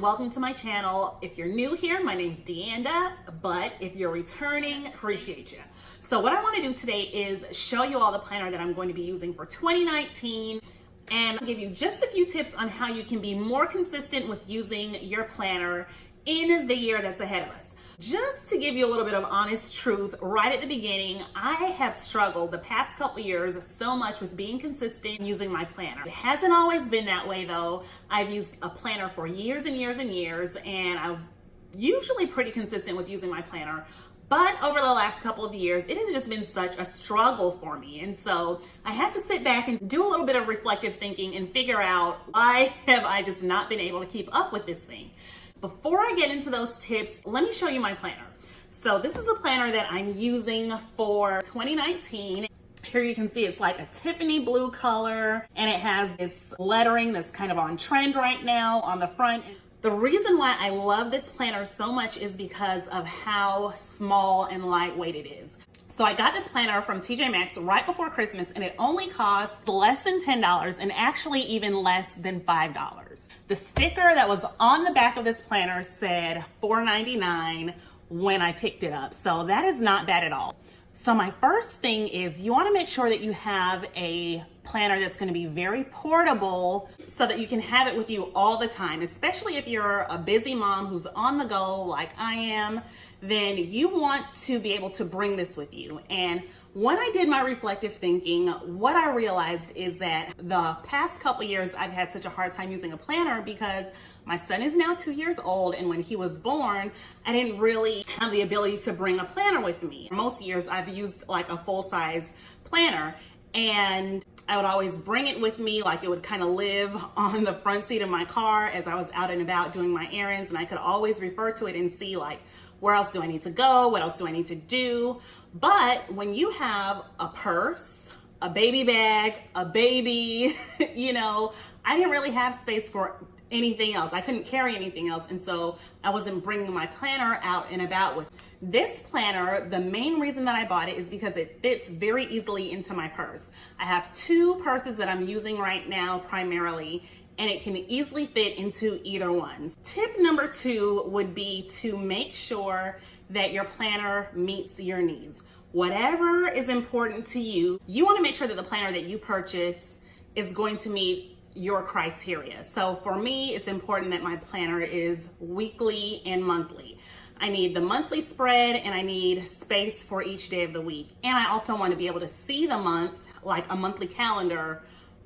welcome to my channel. If you're new here, my name's Deanda, but if you're returning, appreciate you. So what I want to do today is show you all the planner that I'm going to be using for 2019 and give you just a few tips on how you can be more consistent with using your planner in the year that's ahead of us. Just to give you a little bit of honest truth right at the beginning, I have struggled the past couple years so much with being consistent using my planner. It hasn't always been that way though. I've used a planner for years and years and years, and I was usually pretty consistent with using my planner. But over the last couple of years, it has just been such a struggle for me. And so I had to sit back and do a little bit of reflective thinking and figure out why have I just not been able to keep up with this thing. Before I get into those tips, let me show you my planner. So this is a planner that I'm using for 2019. Here you can see it's like a Tiffany blue color, and it has this lettering that's kind of on trend right now on the front. The reason why I love this planner so much is because of how small and lightweight it is. So I got this planner from TJ Maxx right before Christmas, and it only cost less than $10 and actually even less than $5. The sticker that was on the back of this planner said $4.99 when I picked it up. So that is not bad at all. So my first thing is you want to make sure that you have a planner that's going to be very portable so that you can have it with you all the time, especially if you're a busy mom who's on the go like I am. Then you want to be able to bring this with you. And when I did my reflective thinking, what I realized is that the past couple years I've had such a hard time using a planner because my son is now 2 years old, and when he was born, I didn't really have the ability to bring a planner with me. Most years I've used like a full-size planner, and I would always bring it with me, like it would kind of live on the front seat of my car as I was out and about doing my errands, and I could always refer to it and see like, where else do I need to go? What else do I need to do? But when you have a purse, a baby bag, a baby, I didn't really have space for anything else. I couldn't carry anything else. And so I wasn't bringing my planner out and about with. This planner, the main reason that I bought it is because it fits very easily into my purse. I have two purses that I'm using right now primarily, and it can easily fit into either one. Tip number 2 would be to make sure that your planner meets your needs. Whatever is important to you, you want to make sure that the planner that you purchase is going to meet your criteria. So for me, it's important that my planner is weekly and monthly. I need the monthly spread, and I need space for each day of the week. And I also want to be able to see the month, like a monthly calendar,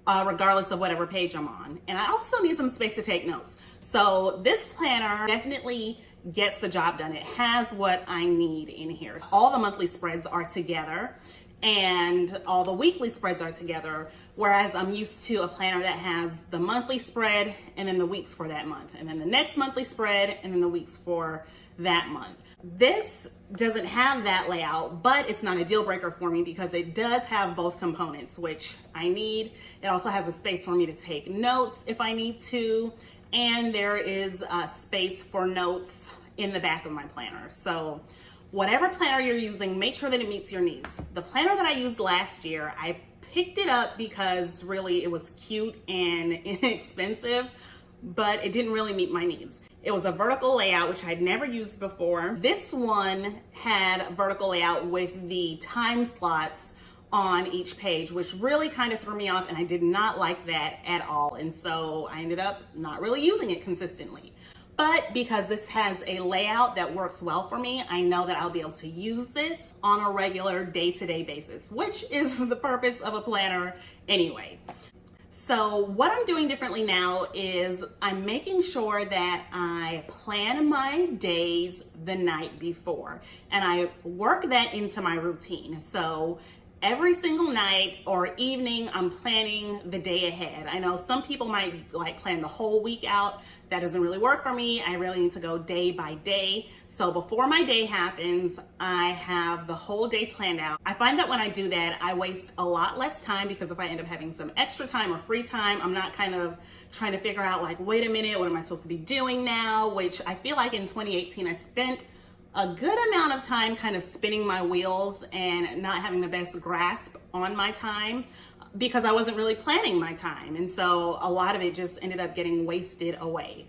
regardless of whatever page I'm on. And I also need some space to take notes. So this planner definitely gets the job done. It has what I need in here. All the monthly spreads are together, and all the weekly spreads are together, whereas I'm used to a planner that has the monthly spread and then the weeks for that month, and then the next monthly spread and then the weeks for that month. This doesn't have that layout, but it's not a deal breaker for me because it does have both components, which I need. It also has a space for me to take notes if I need to, and there is a space for notes in the back of my planner. So whatever planner you're using, make sure that it meets your needs. The planner that I used last year, I picked it up because really it was cute and inexpensive, but it didn't really meet my needs. It was a vertical layout, which I'd never used before. This one had a vertical layout with the time slots on each page, which really kind of threw me off, and I did not like that at all. And so I ended up not really using it consistently. But because this has a layout that works well for me, I know that I'll be able to use this on a regular day-to-day basis, which is the purpose of a planner anyway. So what I'm doing differently now is I'm making sure that I plan my days the night before, and I work that into my routine. So every single night or evening, I'm planning the day ahead. I know some people might like plan the whole week out. That doesn't really work for me. I really need to go day by day. So before my day happens, I have the whole day planned out. I find that when I do that, I waste a lot less time, because if I end up having some extra time or free time, I'm not kind of trying to figure out like, wait a minute, what am I supposed to be doing now? Which I feel like in 2018, I spent a good amount of time kind of spinning my wheels and not having the best grasp on my time, because I wasn't really planning my time. And so a lot of it just ended up getting wasted away.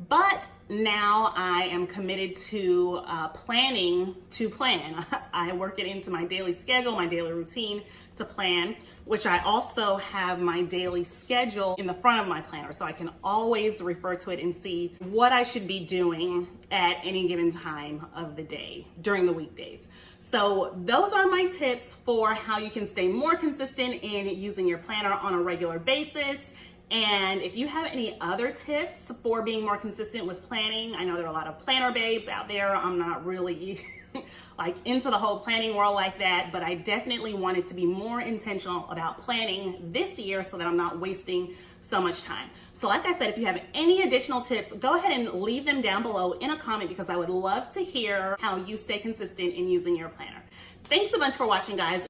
But now I am committed to planning to plan. I work it into my daily schedule, my daily routine to plan, which I also have my daily schedule in the front of my planner, so I can always refer to it and see what I should be doing at any given time of the day during the weekdays. So those are my tips for how you can stay more consistent in using your planner on a regular basis. And if you have any other tips for being more consistent with planning, I know there are a lot of planner babes out there. I'm not really like into the whole planning world like that, but I definitely wanted to be more intentional about planning this year so that I'm not wasting so much time. So like I said, if you have any additional tips, go ahead and leave them down below in a comment, because I would love to hear how you stay consistent in using your planner. Thanks a bunch for watching, guys.